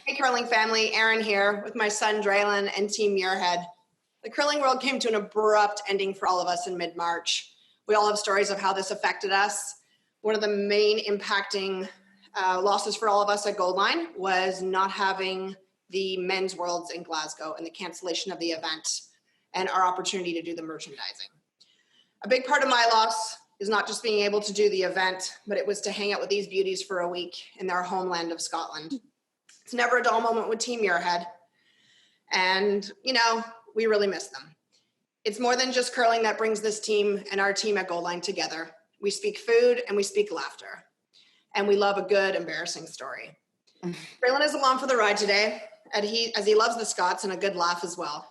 Hey, curling family, Erin here with my son Dreylin and Team Muirhead. The curling world came to an abrupt ending for all of us in mid-March. We all have stories of how this affected us. One of the main impacting losses for all of us at Goldline was not having the men's worlds in Glasgow and the cancellation of the event and our opportunity to do the merchandising. A big part of my loss is not just being able to do the event, but it was to hang out with these beauties for a week in their homeland of Scotland. It's never a dull moment with Team Muirhead. And, you know, we really miss them. It's more than just curling that brings this team and our team at Goldline together. We speak food and we speak laughter. And we love a good, embarrassing story. Dreylin is along for the ride today, as he loves the Scots and a good laugh as well.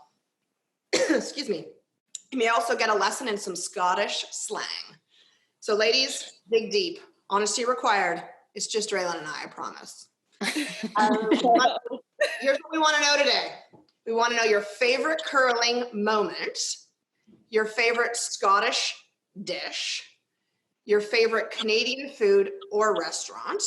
Excuse me. You may also get a lesson in some Scottish slang. So ladies, dig deep. Honesty required. It's just Dreylin and I promise. Here's what we want to know today. We want to know your favorite curling moment, your favorite Scottish dish, your favorite Canadian food or restaurant,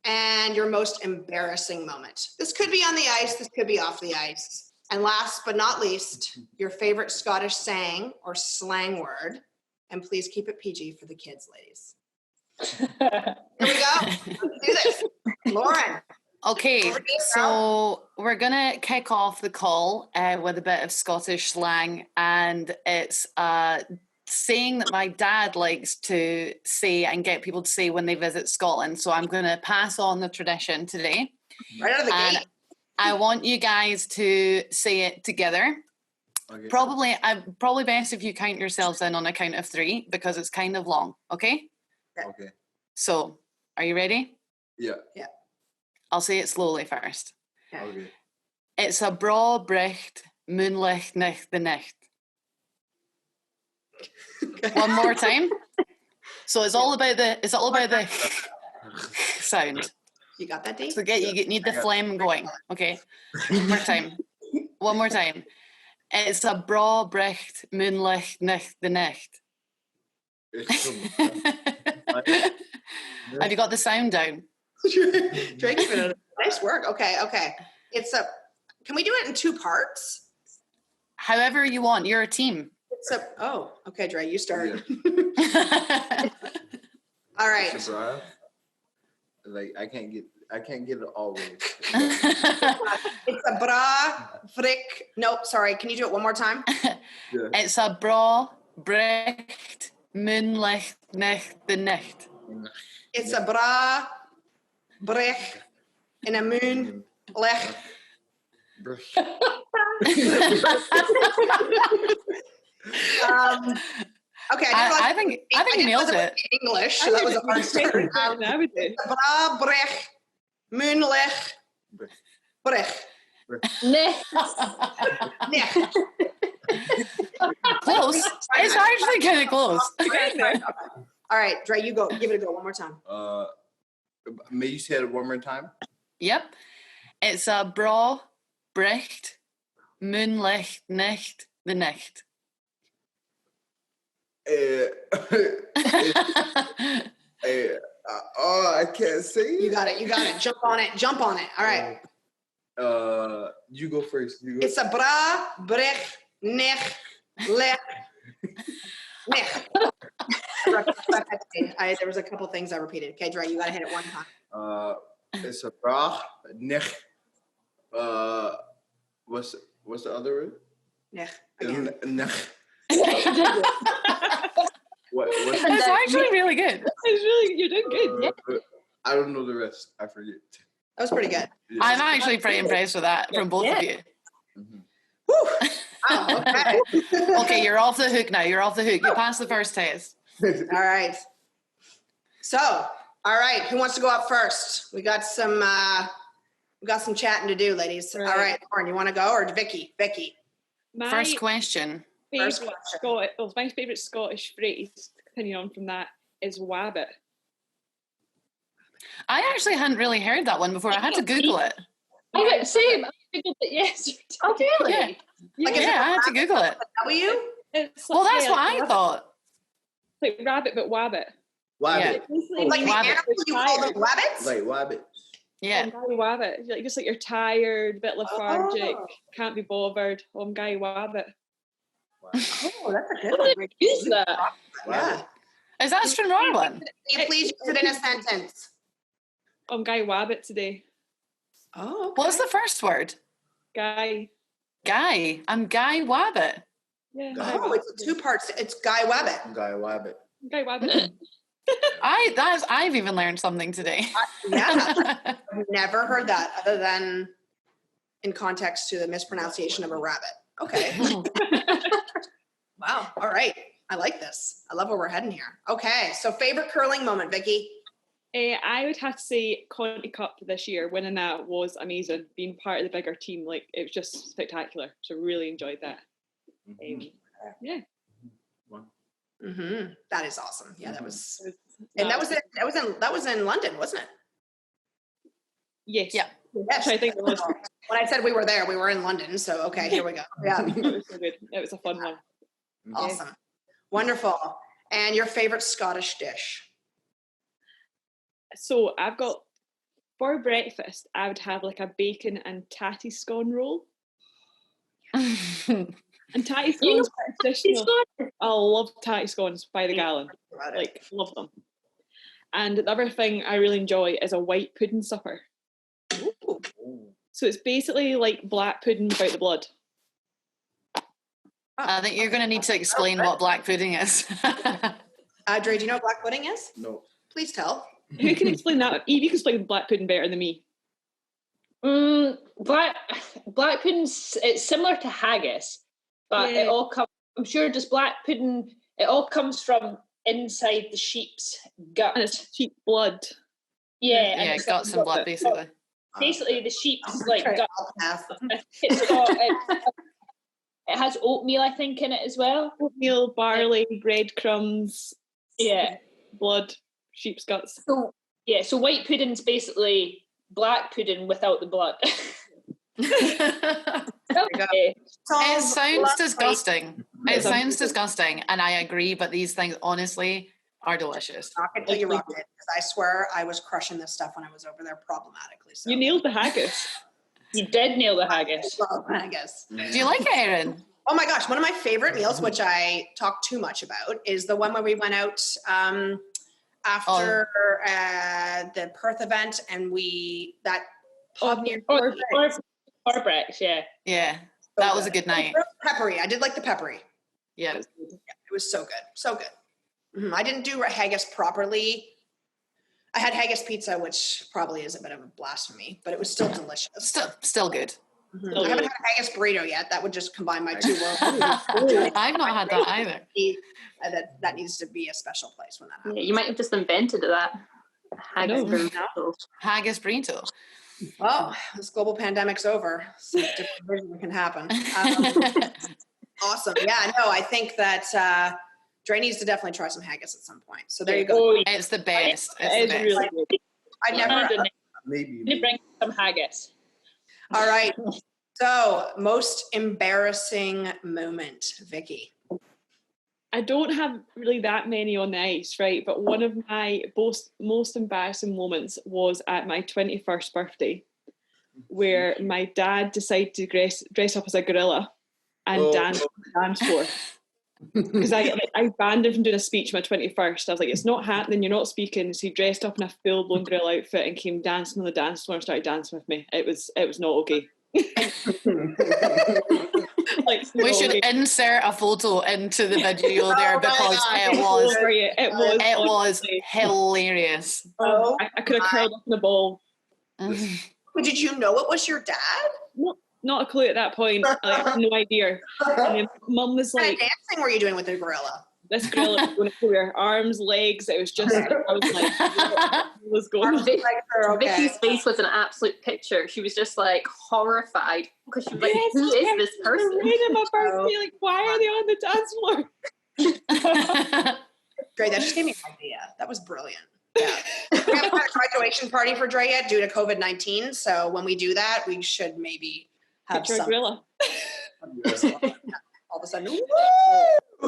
and your most embarrassing moment. This could be on the ice, this could be off the ice. And last but not least, your favorite Scottish saying or slang word. And please keep it PG for the kids, ladies. Here we go. Let's do this. Lauren. Okay, so we're going to kick off the call with a bit of Scottish slang. And it's a saying that my dad likes to say and get people to say when they visit Scotland. So I'm going to pass on the tradition today. Right out of the gate. I want you guys to say it together. Okay. Probably best if you count yourselves in on a count of 3 because it's kind of long. Okay. Okay. So, are you ready? Yeah. I'll say it slowly first. Okay. It's a bra brecht moonlicht nicht the nicht. One more time. So it's all about the sound. You got that, Dave? So you need the phlegm going. Okay. One more time. It's a bra brecht moonlicht nicht the nicht. Have you got the sound down? Drake's been nice work. Okay. Can we do it in 2 parts? However you want. You're a team. Okay, Dre, you start. All right. Like I can't get it always. It's a bra frick. Nope, sorry. Can you do it one more time? Yeah. It's a bra brecht moonlicht nicht the nicht. It's a bra brech in a moon lech. Okay, I think you nailed it. English, so that was a hard start. Bra brech moon lech brech. Close. It's actually kind of close. All right, Dre, you go. Give it a go one more time. May you say it one more time? Yep. It's a bra brecht moonlicht nicht the nicht. I can't say it. You got it. Jump on it. All right. You go first. It's a bra brech nech lech nech. There was a couple things I repeated. Okay, Dre, you got to hit it one time. It's a bra nech. What's the other word? Nech. Nech. It's actually really good. You're doing good. I don't know the rest. I forget. That was pretty good. Yeah. I'm actually pretty impressed with that from both of you. Mm-hmm. Whew. Oh, okay. Okay, you're off the hook now. You passed the first test. All right. So, all right. Who wants to go up first? We got some chatting to do, ladies. Right. All right, Lauren, you want to go or Vicky? First question. My favourite Scottish phrase, continuing on from that, is wabbit. I actually hadn't really heard that one before. I had to Google it. Same. I Googled it yesterday. Oh, really? Yeah, I had to Google it. W? That's what I thought. Like rabbit, but wabbit. Wabbit. Like the wabbit. animal, you call them wabbits? Like wabbit. Yeah. Guy Wabbit. Like, just like you're tired, a bit lethargic, Oh. can't be bothered. I'm Guy Wabbit. Wow. Oh, that's a good How one. did I use that? Yeah. Is that Stranorland? Can you please use it in a sentence? I'm Guy Wabbit today. Oh, okay. What's the first word? Guy. Guy. I'm Guy Wabbit. Yeah. Guy. Oh, it's two parts. It's Guy Wabbit. Guy Wabbit. Guy Wabbit. I've even learned something today. Yeah. I've never heard that other than in context to the mispronunciation of a rabbit. Okay. Wow. All right. I like this. I love where we're heading here. Okay. So favorite curling moment, Vicky? I would have to say Conti Cup this year, winning that was amazing. Being part of the bigger team, like, it was just spectacular. So really enjoyed that. Yeah. Mm-hmm. That is awesome. Yeah, that was, It and that was in London, wasn't it? Yes. Yeah. Yes. I think it was. When I said we were there, we were in London. So okay, here we go. Yeah. It was so good. It was a fun one. Awesome. Wonderful. And your favorite Scottish dish? So I've got, for breakfast, I would have like a bacon and tatty scone roll. And tatty scones are traditional. I love tatty scones by the gallon. Like, love them. And the other thing I really enjoy is a white pudding supper. Ooh. So it's basically like black pudding without the blood. I think you're going to need to explain what black pudding is. Dre, do you know what black pudding is? No. Please tell. Who can explain that? Eve, you can explain black pudding better than me. Black pudding's, it's similar to haggis, but Yeah. it all comes, I'm sure just black pudding, it all comes from inside the sheep's gut. And it's cheap blood. Yeah, and Yeah, it's guts and blood, basically. basically the sheep's like Okay, gut. I'll pass. It's got, it has oatmeal, I think, in it as well. Oatmeal, barley, breadcrumbs, Yeah. blood, sheep's guts. So yeah, so white pudding's basically black pudding without the blood. Okay. It sounds Lovely. disgusting. It sounds disgusting, and I agree, but these things honestly are delicious. Not gonna tell you rocked it, because I swear I was crushing this stuff when I was over there problematically. So You nailed the haggis. You did nail the haggis. well, I guess. Do you like it, Erin? Oh my gosh, one of my favorite meals, which I talk too much about, is the one where we went out after the Perth event, and that pub near Corbrex, yeah. Yeah, that was a good night. Peppery. I did like the peppery. Yeah. It was so good. So good. Mhm. I didn't do haggis properly. I had haggis pizza, which probably is a bit of a blasphemy, but it was still delicious. Still good. Mhm. I haven't had a haggis burrito yet. That would just combine my two worlds. I've not had that either. That needs to be a special place when that happens. Yeah, you might have just invented that. Haggis No. burrito. Haggis burrito. Well, this global pandemic's over. So different versions can happen. Awesome. Yeah, no, I think that Dre needs to definitely try some haggis at some point. So there you go. Oh, It's the best. It It's is the best. really good. I never. Maybe. Let me bring some haggis. All right. So, most embarrassing moment, Vicky. I don't have really that many on the ice, right? But one of my most embarrassing moments was at my 21st birthday, where my dad decided to dress up as a gorilla and dance on the dance floor. Because I banned him from doing a speech on my 21st. I was like, it's not happening, you're not speaking. So he dressed up in a full-blown gorilla outfit and came dancing on the dance floor and started dancing with me. It was not okay. Like, We should okay. insert a photo into the video there because it was hilarious. I could have curled up in a ball. Did you know it was your dad? Not a clue at that point. Like, I had no idea. And then Mum was What kind like, of dancing were you doing with the gorilla? this girl is going everywhere, arms, legs. It was just, I was like, what was going on? Vic- Okay. Vicky's face was an absolute picture. She was just like horrified because she was like, Yes, who is this They're person? right at my birthday. Like, why are they on the dance floor? Dre, that just gave me an idea. That was brilliant. Yeah. We haven't had a graduation party for Dre yet due to COVID-19. So when we do that, we should maybe have Picture a some. gorilla. All of a sudden, woo!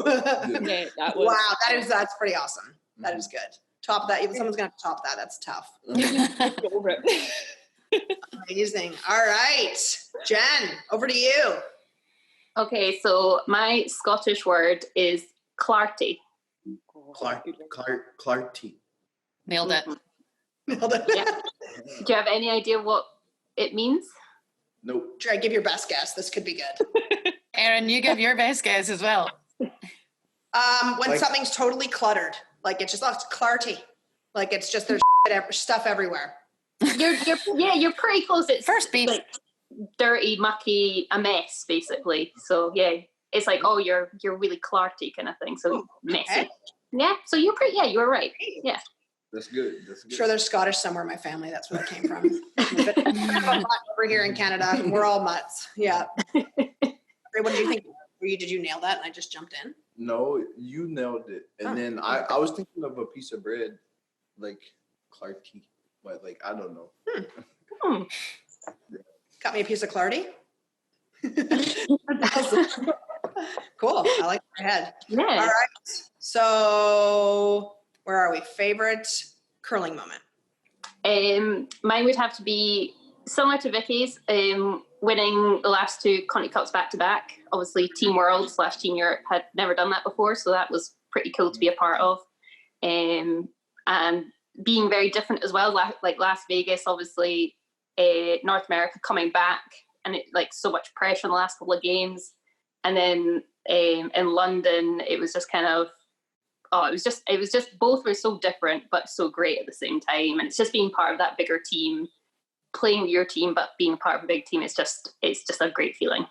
Yeah, that was. Wow, that's pretty awesome. That is good. Top that. Someone's gonna have to top that. That's tough. Get over it. Amazing. All right. Jen, over to you. Okay, so my Scottish word is clarty. Clarty. Nailed it. Nailed it. Yeah. Do you have any idea what it means? Nope. Try give your best guess. This could be good. Erin, you give your best guess as well. When Like- something's totally cluttered, like it's just clarty, like it's just there's stuff everywhere. You're pretty close. It's First beef. like dirty, mucky, a mess, basically. So yeah, it's like, oh, you're really clarty kind of thing. So messy. Okay. Yeah. So you were right. Yeah. That's good. I'm sure there's Scottish somewhere in my family. That's where it came from. But over here in Canada, we're all mutts. Yeah. What did you think? Did you nail that? And I just jumped in. No, you nailed it. And then I was thinking of a piece of bread, like Clarty, but like I don't know. Got me a piece of clarity. Cool. I like your head. Yeah. All right. So where are we? Favorite curling moment? Mine would have to be similar to Vicky's, winning the last two Conti Cups back to back. Obviously, Team World / Team Europe had never done that before, so that was pretty cool to be a part of. And being very different as well, like Las Vegas, obviously, North America coming back, and it like so much pressure in the last couple of games. And then in London, it was just kind of, it was just both were so different, but so great at the same time. And it's just being part of that bigger team, playing with your team, but being part of a big team. It's just a great feeling.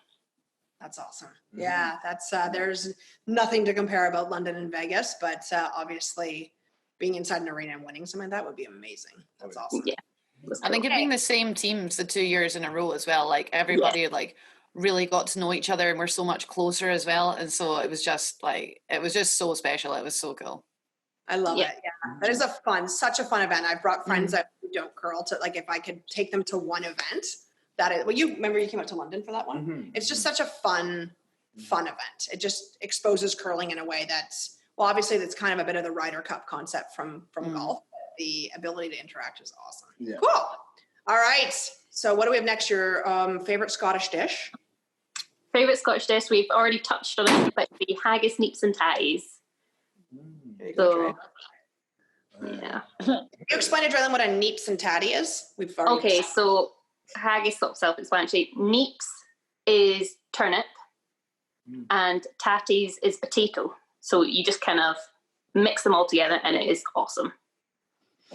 That's awesome. Yeah, that's there's nothing to compare about London and Vegas, but obviously being inside an arena and winning something like that would be amazing. That's awesome. Yeah. I think it being the same teams the 2 years in a row as well, like everybody like really got to know each other and we're so much closer as well. And so it was just so special. It was so cool. I love it. Yeah, that is such a fun event. I've brought friends that who don't curl to, like, if I could take them to one event, that is, well, you remember you came out to London for that one? Mm-hmm. It's just such a fun event. It just exposes curling in a way that's, well, obviously that's kind of a bit of the Ryder Cup concept from golf. The ability to interact is awesome. Yeah. Cool. All right. So what do we have next? Your favorite Scottish dish? Favorite Scottish dish, we've already touched on it, but the haggis, neeps and tatties. So, yeah. Can you explain to Dreylin what a neeps and tatty is? We've already Okay, so haggis, self-explanatory. Neeps is turnip, and tatties is potato. So you just kind of mix them all together, and it is awesome.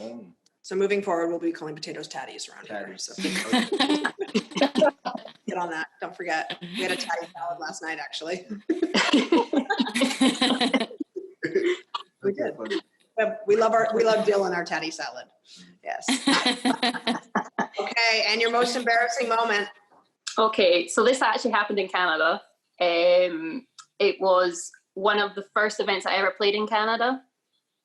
Oh. So moving forward, we'll be calling potatoes tatties around here. Tatties. So get on that. Don't forget. We had a tatty salad last night, actually. We did. We love Dylan, our tatty salad. Yes. Okay, and your most embarrassing moment? Okay, so this actually happened in Canada. It was one of the first events I ever played in Canada.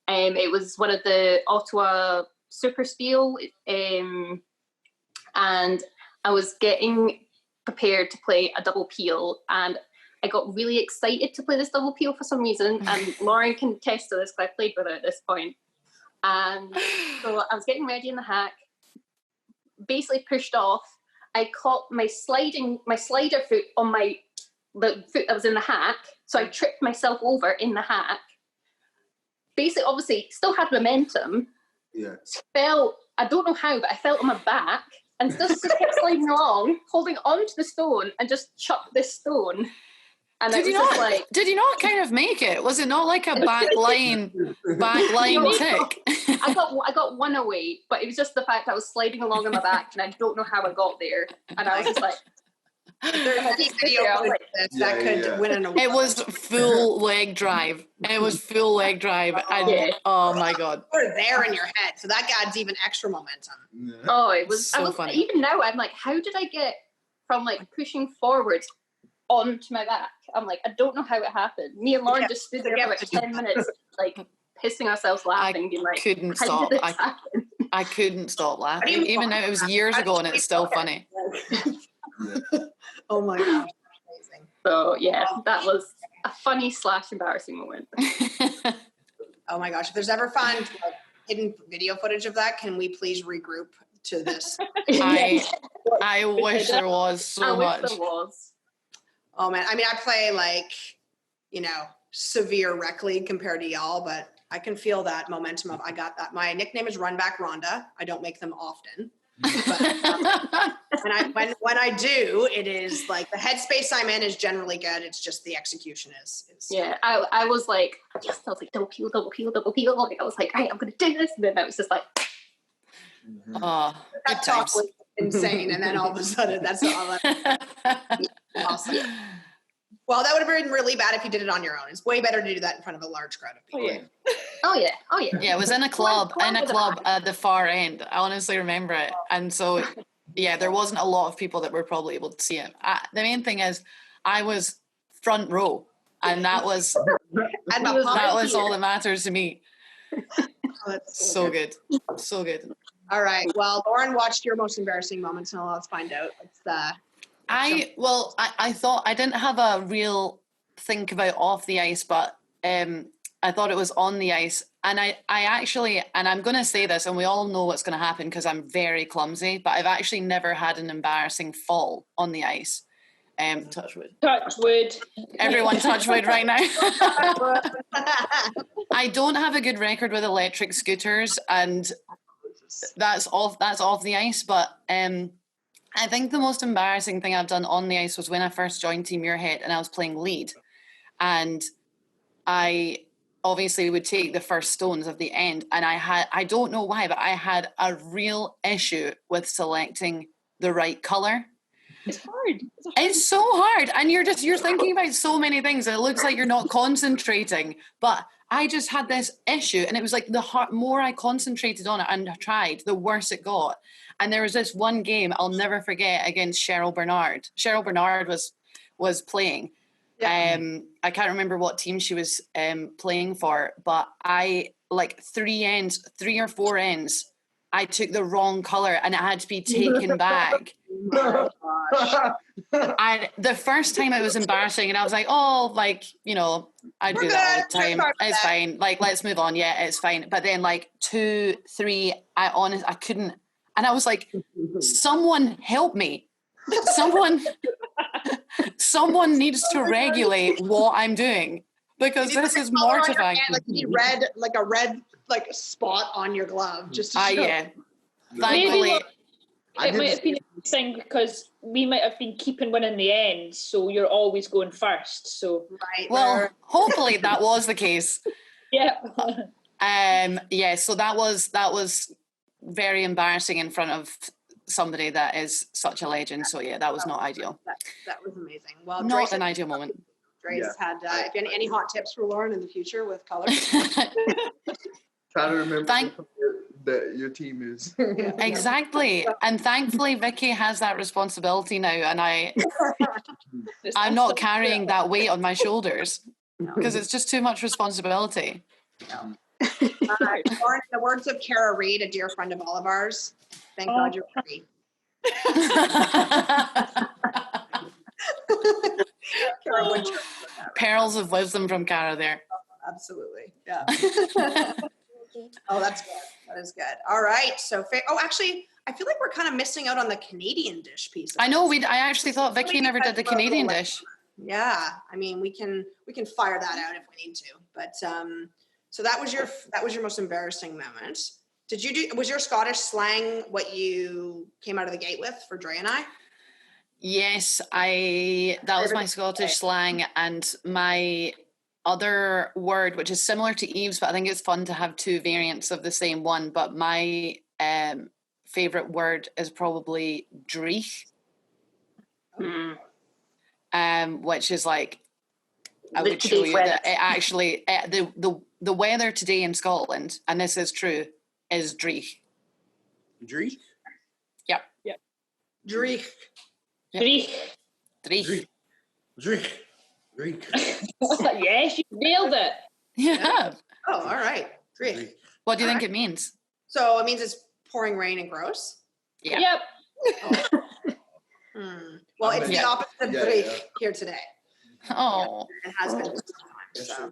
It was one of the Ottawa Super Spiel, and I was getting prepared to play a double peel, and I got really excited to play this double peel for some reason, and Lauren can attest to this because I played with her at this point. And so I was getting ready in the hack, basically pushed off. I caught my slider foot on the foot that was in the hack, so I tripped myself over in the hack. Basically, obviously, still had momentum. Yeah. Fell, I don't know how, but I fell on my back and still kept sliding along, holding onto the stone and just chucked this stone. And Did you not kind of make it? Was it not like a back line tick? I got one away, but it was just the fact I was sliding along on my back and I don't know how I got there. And I was just like, There's any video footage of this that could win an award. It was full leg drive. And oh my God. You're there in your head, so that adds even extra momentum. Yeah. oh, it was So funny. Even now, I'm like, how did I get from like pushing forwards onto my back? I'm like, I don't know how it happened. Me and Lauren just stood there for about 10 minutes, like pissing ourselves laughing, being like, couldn't how stop. did this happen? I couldn't stop How do laughing. you Even now, it was years ago and it's still funny. Oh my gosh, amazing. So yeah, that was a funny / embarrassing moment. Oh my gosh, if there's ever hidden video footage of that, can we please regroup to this. I wish there was so much. There was. Oh man, I mean, I play like, severe rec league compared to y'all, but I can feel that momentum of I got that. My nickname is Runback Rhonda. I don't make them often. But, when I do, it is like the headspace I'm in is generally good. It's just the execution is. Yeah, I was like, yes, I was like, double peel. Like, I was like, right, I'm going to do this. And then I was just like, Oh, good that talk times. was insane. And then all of a sudden, that's all. Awesome. Well, that would have been really bad if you did it on your own. It's way better to do that in front of a large crowd of people. Oh yeah. Yeah, it was in a club at the far end. I honestly remember it. And so, yeah, there wasn't a lot of people that were probably able to see it. The main thing is I was front row, and that was all that matters to me. That's So good. So good. All right. Well, Lauren watched your most embarrassing moments, and let's find out. I thought I didn't have a real think about off the ice, but I thought it was on the ice. And I actually, and I'm going to say this, and we all know what's going to happen because I'm very clumsy, but I've actually never had an embarrassing fall on the ice. Touch wood. Touch wood. Everyone touch wood right now. I don't have a good record with electric scooters, and that's off the ice, but I think the most embarrassing thing I've done on the ice was when I first joined Team Muirhead and I was playing lead. And I obviously would take the first stones of the end. And I don't know why, but I had a real issue with selecting the right colour. It's hard. It's so hard. And you're thinking about so many things. And it looks like you're not concentrating. But I just had this issue. And it was like the more I concentrated on it and tried, the worse it got. And there was this one game I'll never forget against Cheryl Bernard. Cheryl Bernard was playing. Yeah. I can't remember what team she was playing for, but I like 3 or 4 ends. I took the wrong colour and it had to be taken back. Oh my gosh. And the first time it was embarrassing, and I was like, "Oh, like I do that all the time. It's fine. Like, let's move on. Yeah, it's fine." But then, like 2, 3, I couldn't. And I was like, someone help me. Someone needs to regulate what I'm doing because this is mortifying. Like a red spot on your glove. Just to show. Yeah. Thankfully. It might have been interesting because we might have been keeping one in the end, so you're always going first. So right. Well, hopefully that was the case. Yeah. So that was very embarrassing in front of somebody that is such a legend. So yeah, that was not ideal. That was amazing. Well, not an ideal moment. Dre's had any hot tips for Lauren in the future with colors? Try to remember that your team is. Exactly. And thankfully Vicky has that responsibility now, and I'm not carrying that weight on my shoulders because it's just too much responsibility. No. Lauren, in the words of Kara Reed, a dear friend of all of ours, thank God you're free. Pearls of wisdom from Kara there. Absolutely. Yeah. Oh, that's good. That is good. All right. So, actually, I feel like we're kind of missing out on the Canadian dish piece. I know. I actually thought Vicky never did the Canadian dish. Yeah. I mean, we can fire that out if we need to. But so that was your most embarrassing moment. Was your Scottish slang what you came out of the gate with for Dre and I? Yes, that was my Scottish slang, and my other word, which is similar to Eve's, but I think it's fun to have 2 variants of the same one. But my favorite word is probably dreich, which is like, I would show you that it actually the weather today in Scotland, and this is true, is dreich. Dreich? Yep. Dreich. Dreich. Dreich. Yes, you nailed it. Yeah. Oh, all right. Dreich. What do you think it means? So it means it's pouring rain and gross? Yeah. Yep. Well, it's the opposite of dreich here today. Oh. It has been for some time. So.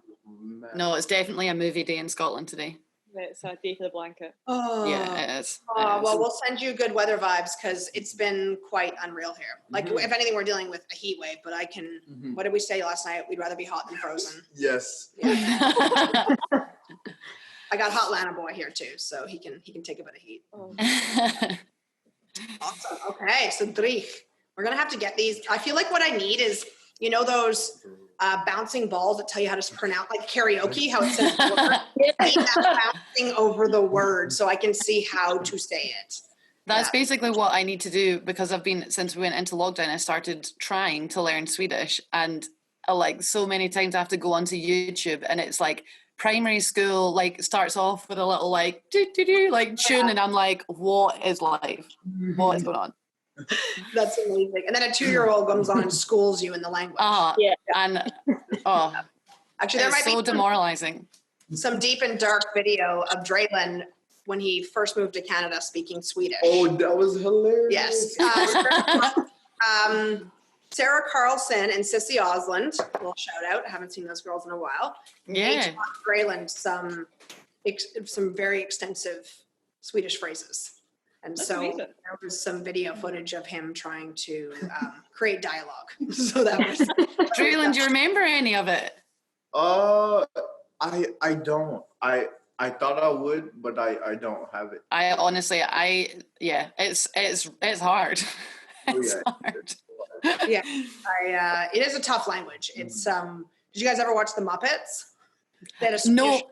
No, it's definitely a movie day in Scotland today. It's a day for the blanket. Oh, Yeah, it is. Oh, well, we'll send you good weather vibes because it's been quite unreal here. Like, if anything, we're dealing with a heat wave, but I can, what did we say last night? We'd rather be hot than frozen. Yes. I got hot Lana boy here too, so he can take a bit of heat. Awesome. Okay, so Dreich, we're going to have to get these. I feel like what I need is, you know, those bouncing balls that tell you how to pronounce, like karaoke, how it says I need that bouncing over the word so I can see how to say it. That's basically what I need to do, because since we went into lockdown, I started trying to learn Swedish, and like so many times I have to go onto YouTube and it's like primary school, like starts off with a little like do like tune, and I'm like, what is life? What is going on? That's amazing. And then a 2-year-old comes on and schools you in the language. And actually, there might so be demoralizing. some deep and dark video of Dreylin when he first moved to Canada speaking Swedish. Oh, that was hilarious. Yes. Sarah Carlson and Sissy Osland, a little shout out. I haven't seen those girls in a while. Yeah. They taught Dreylin some very extensive Swedish phrases. And That's so amazing. there was some video footage of him trying to create dialogue. So that was Dreylin, do you remember any of it? I don't. I thought I would, but I don't have it. I honestly, it's hard. It's hard. Yeah, it is a tough language. It's did you guys ever watch the Muppets? They had a Swedish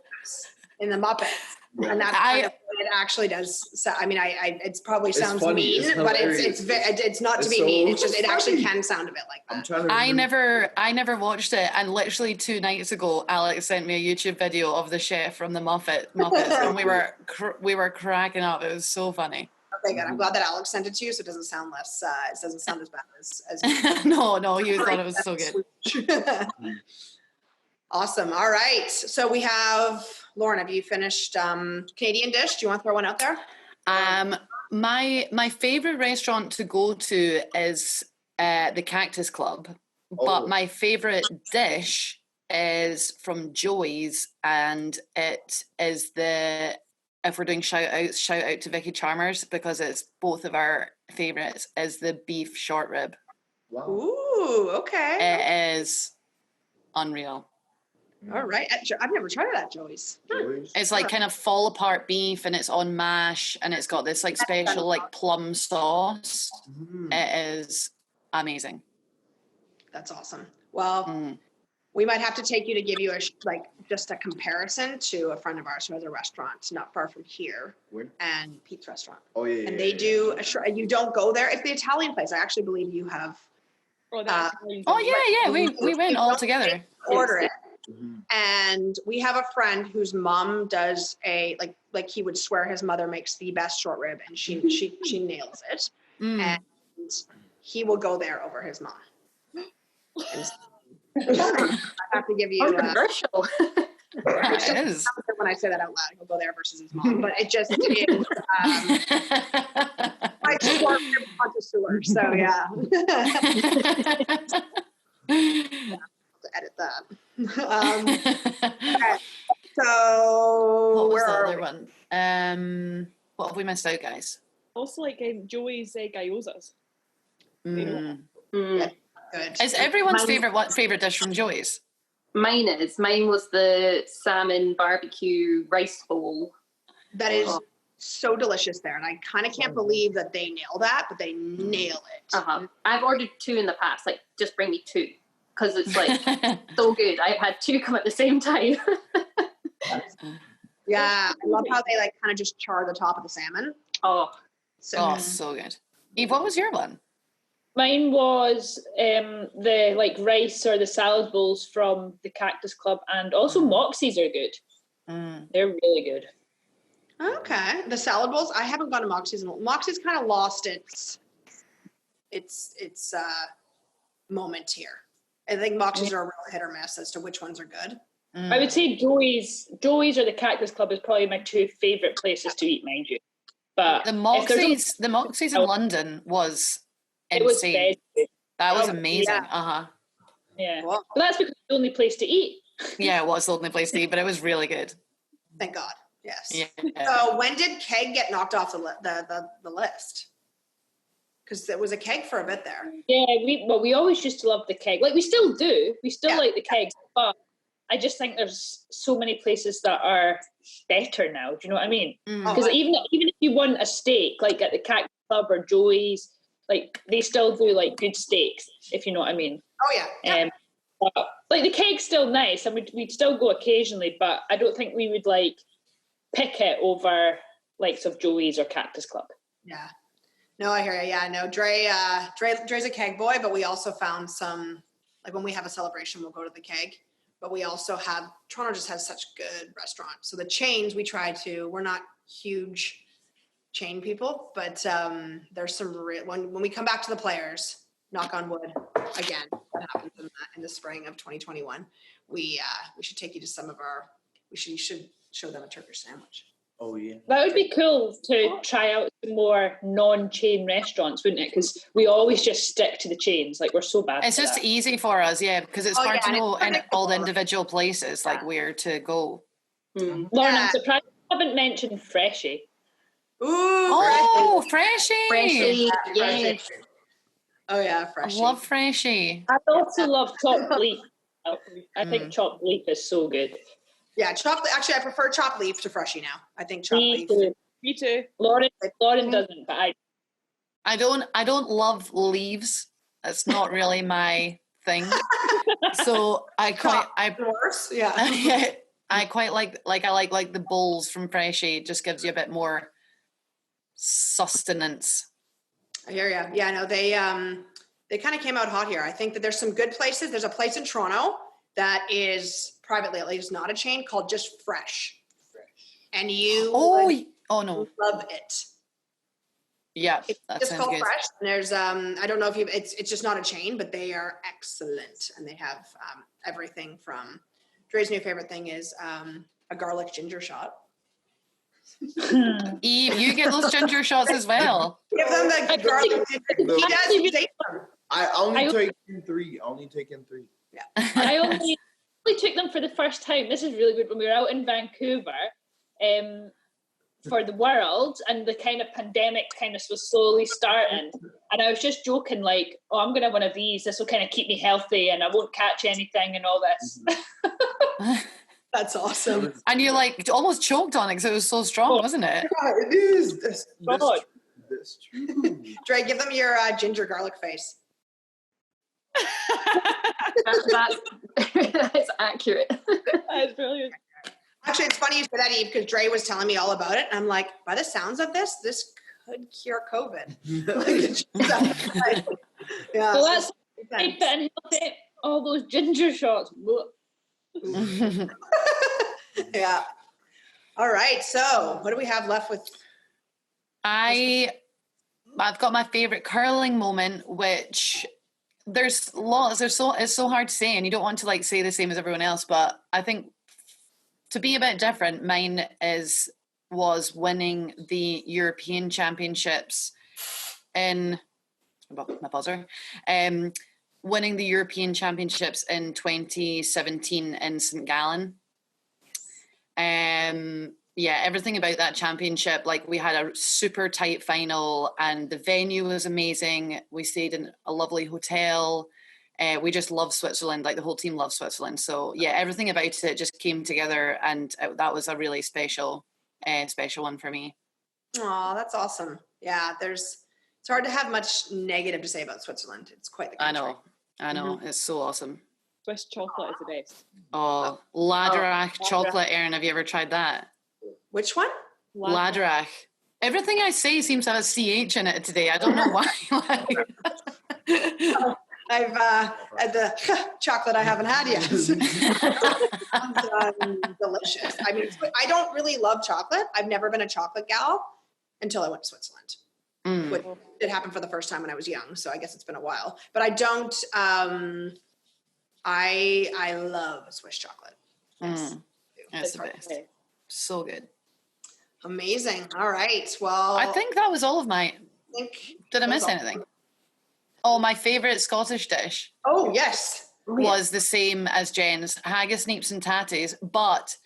in the Muppets, and that's kind of what it actually does. So, I mean, it probably sounds funny. mean, but it's not to be mean. It's just it actually can sound a bit like that. I'm trying to I never watched it, and literally 2 nights ago, Alex sent me a YouTube video of the chef from the Muppets, and we were cracking up. It was so funny. Okay, good. I'm glad that Alex sent it to you, so it doesn't sound less. It doesn't sound as bad as No, you thought it was so good. Awesome. All right. So we have Lauren. Have you finished Canadian dish? Do you want to throw one out there? My favorite restaurant to go to is the Cactus Club, but my favorite dish is from Joey's, and it is if we're doing shout out to Vicky Chalmers, because it's both of our favorites, is the beef short rib. Wow. Ooh, okay. It is unreal. All right. I've never tried it at Joey's. It's like kind of fall apart beef, and it's on mash, and it's got this like special like plum sauce. It is amazing. That's awesome. Well, we might have to take you to give you just a comparison to a friend of ours who has a restaurant not far from here. Where? And Pete's Restaurant. Oh yeah. And they do you don't go there. It's the Italian place. I actually believe you have. We went all together. Order it. And we have a friend whose mom does like he would swear his mother makes the best short rib, and she nails it. And he will go there over his mom. I have to give you controversial. It is. When I say that out loud, he'll go there versus his mom, but it just is my short rib connoisseur. So yeah. To edit that. Okay. So What was where the are other we? one? What have we missed out, guys? Also, like Joey's gyozas. Good. Is everyone's favorite dish from Joey's? Mine was the salmon barbecue rice bowl. That is so delicious there, and I kind of can't believe that they nail that, but they nail it. I've ordered 2 in the past. Like, just bring me 2, because it's like so good. I've had 2 come at the same time. Yeah, I love how they kind of just char the top of the salmon. So good. Eve, what was your one? Mine was the rice or the salad bowls from the Cactus Club, and also Moxie's are good. They're really good. Okay, the salad bowls. I haven't gone to Moxie's. Moxie's kind of lost its moment here. I think Moxie's are a real hit or miss as to which ones are good. I would say Joey's or the Cactus Club is probably my 2 favorite places to eat, mind you. But the Moxie's in London was insane. It was that was amazing. Yeah. Well, that's because it's the only place to eat. Yeah, it was the only place to eat, but it was really good. Thank God. Yes. Yeah. So when did keg get knocked off the list? Because it was a keg for a bit there. Yeah, we always used to love the keg. Like we still do. We still like the kegs, but I just think there's so many places that are better now. Do you know what I mean? Because even if you want a steak, like at the Cactus Club or Joey's, like they still do like good steaks, if you know what I mean. Oh yeah. But, like the keg's still nice, and we'd still go occasionally, but I don't think we would like pick it over likes of Joey's or Cactus Club. Yeah. No, I hear you. Yeah, no, Dre's a keg boy, but we also found some, like when we have a celebration, we'll go to the keg. But we also have, Toronto just has such good restaurants. So the chains we're not huge chain people, but there's some, when we come back to the Players, knock on wood, again, that happens in the spring of 2021, we should take you to some of you should show them a Turkish sandwich. Oh yeah. That would be cool to try out some more non-chain restaurants, wouldn't it? Because we always just stick to the chains. Like we're so bad. It's just easy for us, because it's hard to know in all the individual places like where to go. Lauren, I'm surprised you haven't mentioned Freshie. Ooh, Freshie! Freshie, yeah. Oh yeah, Freshie. I love Freshie. I also love chopped leaf. I think chopped leaf is so good. Yeah, chocolate. Actually, I prefer chopped leaf to Freshie now. I think chopped leaf. Me too. Lauren doesn't, but I don't love leaves. That's not really my thing. So worse. Yeah. I quite like the bowls from Freshie. It just gives you a bit more sustenance. I hear you. Yeah, no, they kind of came out hot here. I think that there's some good places. There's a place in Toronto that is privately, at least not a chain, called Just Fresh. And you no, love it. Yeah, It's that just sounds called good. Fresh. And there's I don't know if it's just not a chain, but they are excellent, and they have everything from. Dre's new favorite thing is a garlic ginger shot. Eve, you get those ginger shots as well. Give them the garlic ginger. He does take them. I only take in three. Yeah. I only took them for the first time. This is really good. When we were out in Vancouver for the World, and the kind of pandemic kind of was slowly starting, and I was just joking like, oh, I'm gonna have one of these, this will kind of keep me healthy and I won't catch anything and all this. That's awesome. And you like almost choked on it because it was so strong, wasn't it? Yeah, it is. That's true. Dre, give them your ginger garlic face. That's accurate. That's brilliant. Actually, it's funny you said that, Eve, because Dre was telling me all about it. And I'm like, by the sounds of this could cure COVID. Yeah. So that's fit and healthy. All those ginger shots. Yeah. All right. So what do we have left with? I've got my favorite curling moment, which there's lots. It's so hard to say, and you don't want to like say the same as everyone else. But I think to be a bit different, mine was winning the European Championships in my buzzer. Winning the European Championships in 2017 in St. Gallen. Yeah, everything about that championship, like we had a super tight final and the venue was amazing. We stayed in a lovely hotel. We just love Switzerland, like the whole team loves Switzerland. So yeah, everything about it just came together, and that was a really special one for me. Oh, that's awesome. Yeah, it's hard to have much negative to say about Switzerland. It's quite the country. I know. It's so awesome. Swiss chocolate is the best. Oh, Ladrach chocolate, Erin. Have you ever tried that? Which one? Ladrach. Everything I say seems to have a CH in it today. I don't know why. I've had the chocolate I haven't had yet. Delicious. I mean, I don't really love chocolate. I've never been a chocolate gal until I went to Switzerland. Which did happen for the first time when I was young, so I guess it's been a while. But I don't. I love Swiss chocolate. Yes. That's the best. So good. Amazing. All right. Well, I think that was all of my. Did I miss anything? Oh, my favourite Scottish dish. Oh yes. Was the same as Jen's, haggis, neeps and tatties, but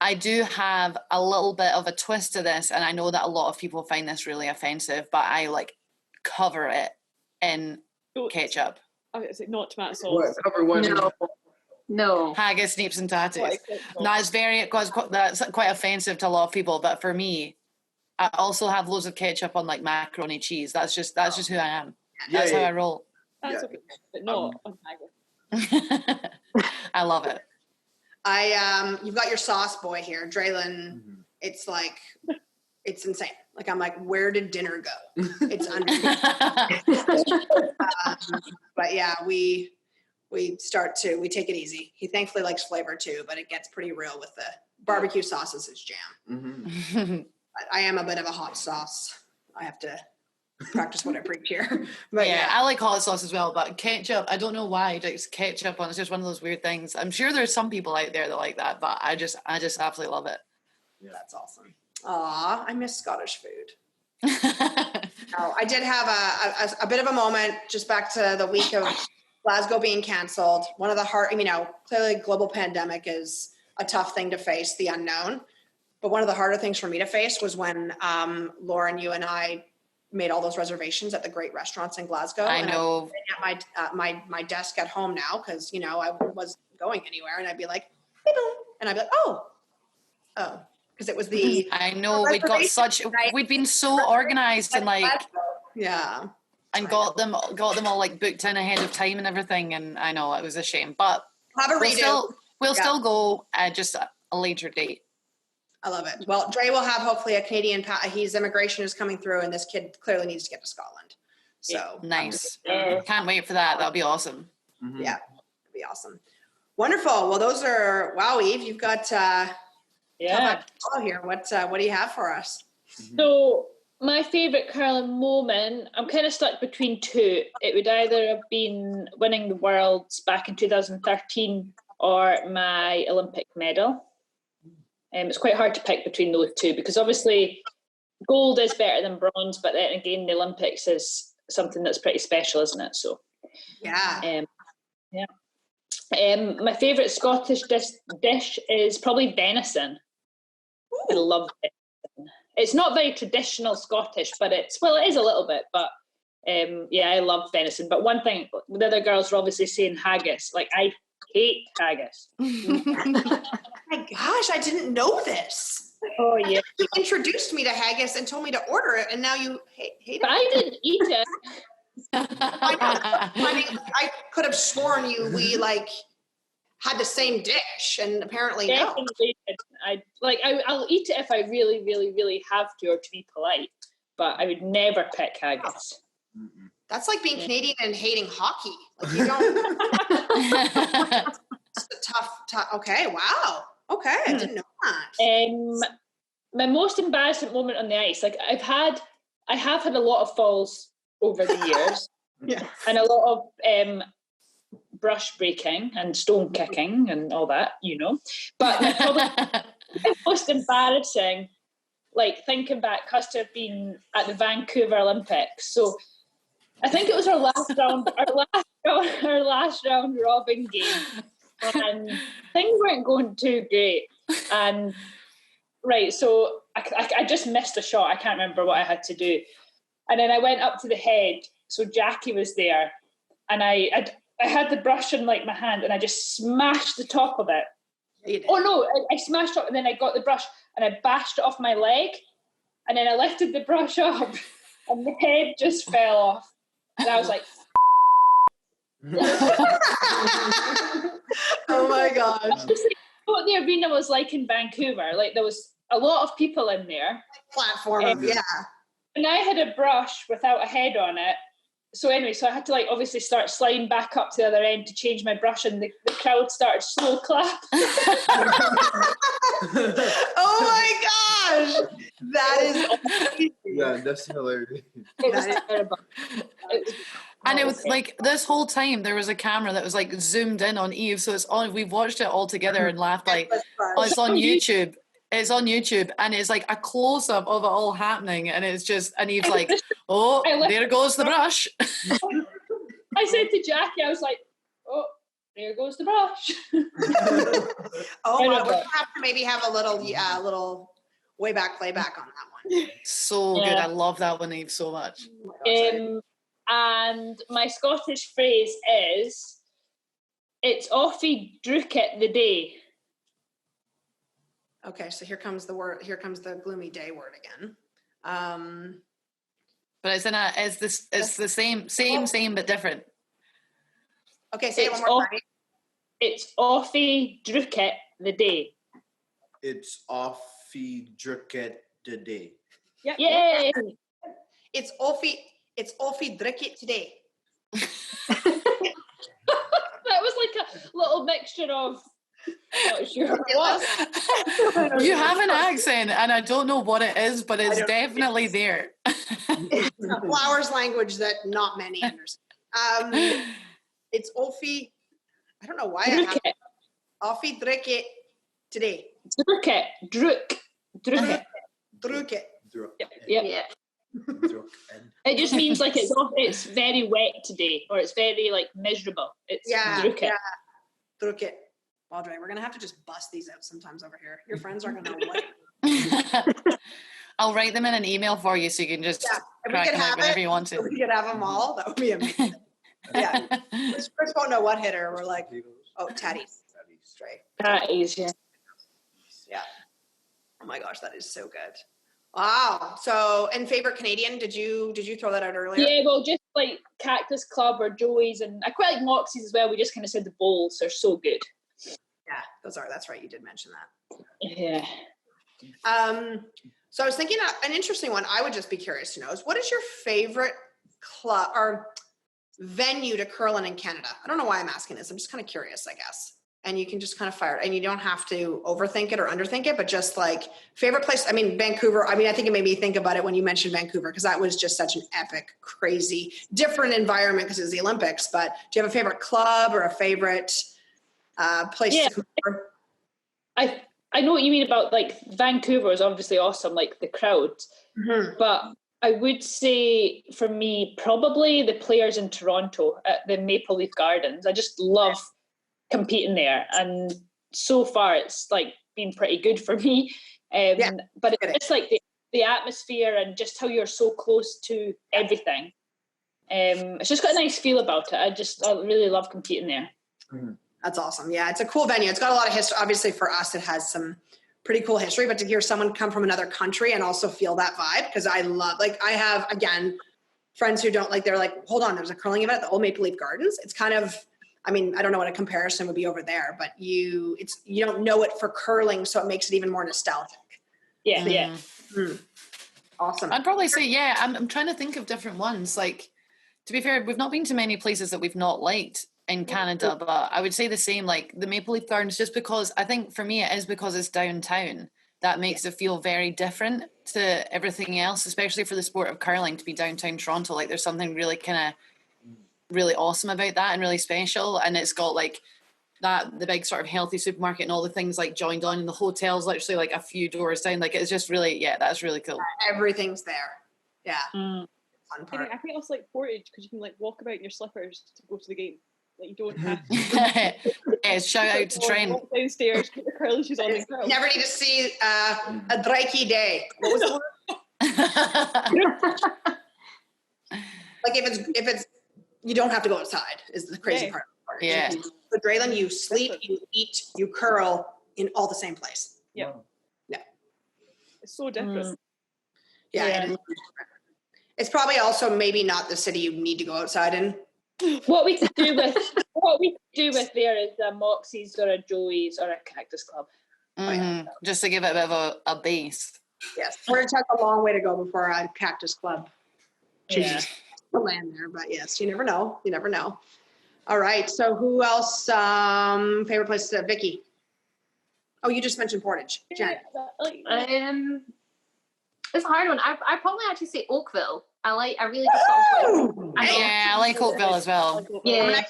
I do have a little bit of a twist to this, and I know that a lot of people find this really offensive, but I like cover it in ketchup. Is it not tomato sauce? What? Cover what? No. Haggis, sneeps, and tatties. That's quite offensive to a lot of people, but for me, I also have loads of ketchup on like macaroni cheese. That's just who I am. That's how I roll. That's okay, but not on haggis. I love it. You've got your sauce boy here, Dreylin. It's like, it's insane. Like, I'm like, where did dinner go? It's under. But yeah, we take it easy. He thankfully likes flavor too, but it gets pretty real with the barbecue sauce is his jam. But I am a bit of a hot sauce. I have to practice what I preach here. But yeah, I like hot sauce as well, but ketchup, I don't know why, it's ketchup on, it's just one of those weird things. I'm sure there's some people out there that like that, but I just absolutely love it. Yeah, that's awesome. Aw, I miss Scottish food. I did have a bit of a moment just back to the week of Glasgow being canceled. One of the clearly global pandemic is a tough thing to face, the unknown. But one of the harder things for me to face was when Lauren, you and I made all those reservations at the great restaurants in Glasgow. I know. And at my desk at home now, because I wasn't going anywhere, and I'd be like, hey, boom, and I'd be like, oh, because it was the. I know we'd been so organized and like. Yeah. And got them all like booked in ahead of time and everything, and I know it was a shame, but have a redo. We'll still go at just a later date. I love it. Well, Dre will have hopefully a Canadian. His immigration is coming through, and this kid clearly needs to get to Scotland. So nice. Can't wait for that. That'll be awesome. Yeah, it'll be awesome. Wonderful. Well, those are Eve. You've got here. What do you have for us? So my favourite curling moment, I'm kind of stuck between two. It would either have been winning the Worlds back in 2013 or my Olympic medal. It's quite hard to pick between those two because obviously gold is better than bronze, but then again, the Olympics is something that's pretty special, isn't it? So, yeah. My favourite Scottish dish is probably venison. Ooh. I love venison. It's not very traditional Scottish, but it is a little bit, but I love venison. But one thing, the other girls are obviously saying haggis. Like, I hate haggis. My gosh, I didn't know this. Oh, yeah. You introduced me to haggis and told me to order it, and now you hate it. But I didn't eat it. I could have sworn we had the same dish, and apparently definitely no. I'll eat it if I really, really, really have to, or to be polite. But I would never pick haggis. That's like being Canadian and hating hockey. Like you don't. It's a tough. Okay, wow. Okay, I didn't know that. My most embarrassing moment on the ice, I have had a lot of falls over the years, and a lot of brush breaking and stone kicking and all that, But probably most embarrassing, thinking back, has to have been at the Vancouver Olympics. So I think it was our last round robin game, and things weren't going too great. And so I just missed a shot. I can't remember what I had to do, and then I went up to the head. So Jackie was there, and I had the brush in my hand, and I just smashed the top of it. Oh no! I smashed it, and then I got the brush and I bashed it off my leg, and then I lifted the brush up, and the head just fell off. And I was like, oh my gosh. What the arena was like in Vancouver. There was a lot of people in there. Platform, And I had a brush without a head on it. So anyway, I had to obviously start sliding back up to the other end to change my brush, and the crowd started slow clap. Oh my gosh. That is amazing. Yeah, that's hilarious. It was terrible. And it was this whole time there was a camera that was zoomed in on Eve, so it's on. We've watched it all together and laughed it's on YouTube. It's on YouTube, and it's a close up of it all happening, and it's just, and Eve's there goes the brush. I said to Jackie, I was like, oh, There goes the brush. Oh, Right my, on we're that. gonna have to maybe have a little way back playback on that one. So good. Yeah. I love that one, Eve, so much. Oh my gosh, And my Scottish phrase is, it's offie druket the day. okay, so here comes the word. Here comes the gloomy day word again. But it's the same but different. Okay, say it It's one more time. It's offie druket the day. It's offie druket today. Yep. Yay! It's Offie Dricket today. That was like a little mixture of, not sure what. You have an accent, and I don't know what it is, but it's don't- definitely there. It's a flowers language that not many understand. It's Offie. I don't know why I have Druket. Offie Dricket today. Druket. Druket. Drucket. Yep. Yeah. It just means like it's very wet today, or it's very like miserable. It's Yeah, druket. yeah. Drucket. Audrey, we're gonna have to just bust these out sometimes over here. Your friends aren't gonna know what. I'll write them in an email for you so you can just Yeah, if we crack could them out have whenever it, you want to. we could have them all. That would be amazing. Yeah. Chris won't know what hit her. We're like, oh, Taddy's. Straight. That is, yeah. Yeah. Oh my gosh, that is so good. Wow. So, and favorite Canadian? Did you throw that out earlier? Yeah, well, just like Cactus Club or Joey's, and I quite like Moxie's as well. We just kind of said the bowls are so good. Yeah, that's right. You did mention that. Yeah. So I was thinking an interesting one I would just be curious to know is what is your favorite club or venue to curl in Canada? I don't know why I'm asking this. I'm just kind of curious, I guess. And you can just kind of fire it. And you don't have to overthink it or underthink it, but just like favorite place. I mean, Vancouver. I mean, I think it made me think about it when you mentioned Vancouver because that was just such an epic, crazy, different environment because it was the Olympics. But do you have a favorite club or a favorite place Yeah. to tour? I know what you mean about like Vancouver is obviously awesome, like the crowd. Mm-hmm. But I would say for me, probably the players in Toronto at the Maple Leaf Gardens. I just love competing there, and so far it's like been pretty good for me. But it's just like the atmosphere and just how you're so close to everything. It's just got a nice feel about it. I really love competing there. Mm-hmm. That's awesome. Yeah, it's a cool venue. It's got a lot of history. Obviously, for us, it has some pretty cool history. But to hear someone come from another country and also feel that vibe, because I love, like, I have again friends who don't like. They're like, hold on, there's a curling event at the old Maple Leaf Gardens. It's kind of, I mean, I don't know what a comparison would be over there, but you don't know it for curling, so it makes it even more nostalgic. Yeah, yeah. Mm. Awesome. I'd probably say, yeah, I'm trying to think of different ones. Like, to be fair, we've not been to many places that we've not liked in Canada, but I would say the same, like the Maple Leaf Gardens, just because I think for me it is because it's downtown. That makes it feel very different to everything else, especially for the sport of curling to be downtown Toronto. Like there's something really kind of really awesome about that and really special. And it's got like that, the big sort of healthy supermarket and all the things like joined on, and the hotel's literally like a few doors down. Like it's just really, yeah, that's really cool. Everything's there. Yeah. Mm. Fun part. I think also like Portage because you can like walk about in your slippers to go to the game. Like you don't have to Yeah, shout out to Trent. walk downstairs, put the curling shoes on and curl. You never need to see a Drykey day. What was the word? Like if it's you don't have to go outside is the crazy part. Yeah. So Dreylin, you sleep, you eat, you curl in all the same place. Yeah. Yeah. It's so different. Yeah. Yeah. It is. It's probably also maybe not the city you need to go outside in. What we could do with there is a Moxie's or a Joey's or a Cactus Club. Mm-hmm. Just to give it a bit of a base. Yes. Portage has a long way to go before a Cactus Club Yeah. chooses to land there. But yes, you never know. You never know. All right. So who else? Favorite place to Vicky? Oh, you just mentioned Portage. Jen. It's a hard one. I probably actually say Oakville. I really just sort of like, Yeah, I like Oakville as well. yeah,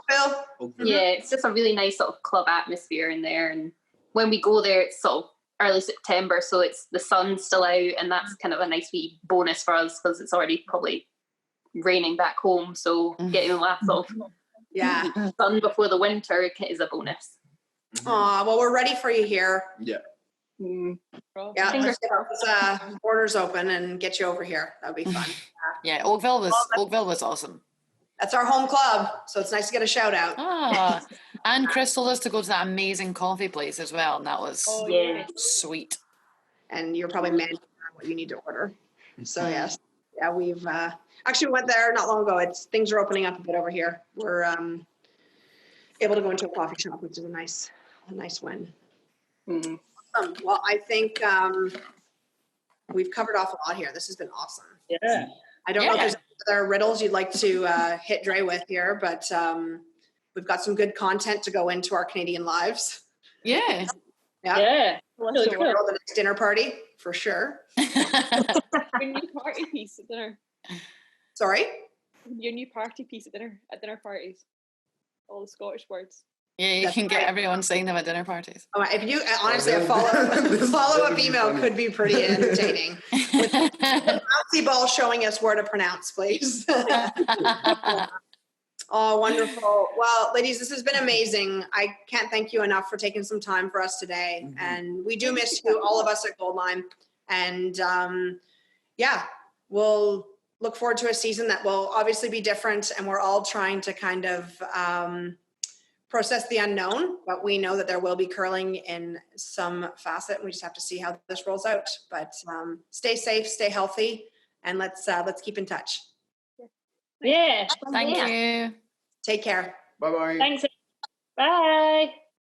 Phil. yeah, it's just a really nice sort of club atmosphere in there. And when we go there, it's sort of early September, so it's the sun's still out, and that's kind of a nice wee bonus for us because it's already probably raining back home. So getting that sort of Yeah. Done before the winter is a bonus. Aw, well, we're ready for you here. Yeah. Yeah, Fingers let's get those borders open and get you over here. That would be fun. Yeah, Oakville was awesome. That's our home club, so it's nice to get a shout out. And Chris told us to go to that amazing coffee place as well, and that was sweet. And you're probably managing what you need to order. So yes, yeah, we've actually went there not long ago. Things are opening up a bit over here. We're able to go into a coffee shop, which is a nice win. Well, I think we've covered off a lot here. This has been awesome. Yeah. I don't know if there's other riddles you'd like to hit Dre with here, but we've got some good content to go into our Canadian lives. Yeah. Yeah. Really cool. The next dinner party, for sure. Your new party piece at dinner. Sorry? Your new party piece at dinner parties. All the Scottish words. Yeah, you can get everyone saying them at dinner parties. Oh, if you honestly a follow-up email could be pretty entertaining. With the bouncy ball showing us where to pronounce, please. Oh, wonderful. Well, ladies, this has been amazing. I can't thank you enough for taking some time for us today. And we do miss you, all of us at Goldline. And we'll look forward to a season that will obviously be different. And we're all trying to kind of process the unknown, but we know that there will be curling in some facet. And we just have to see how this rolls out. But stay safe, stay healthy, and let's keep in touch. Yeah. Thank you. Take care. Bye-bye. Thanks. Bye.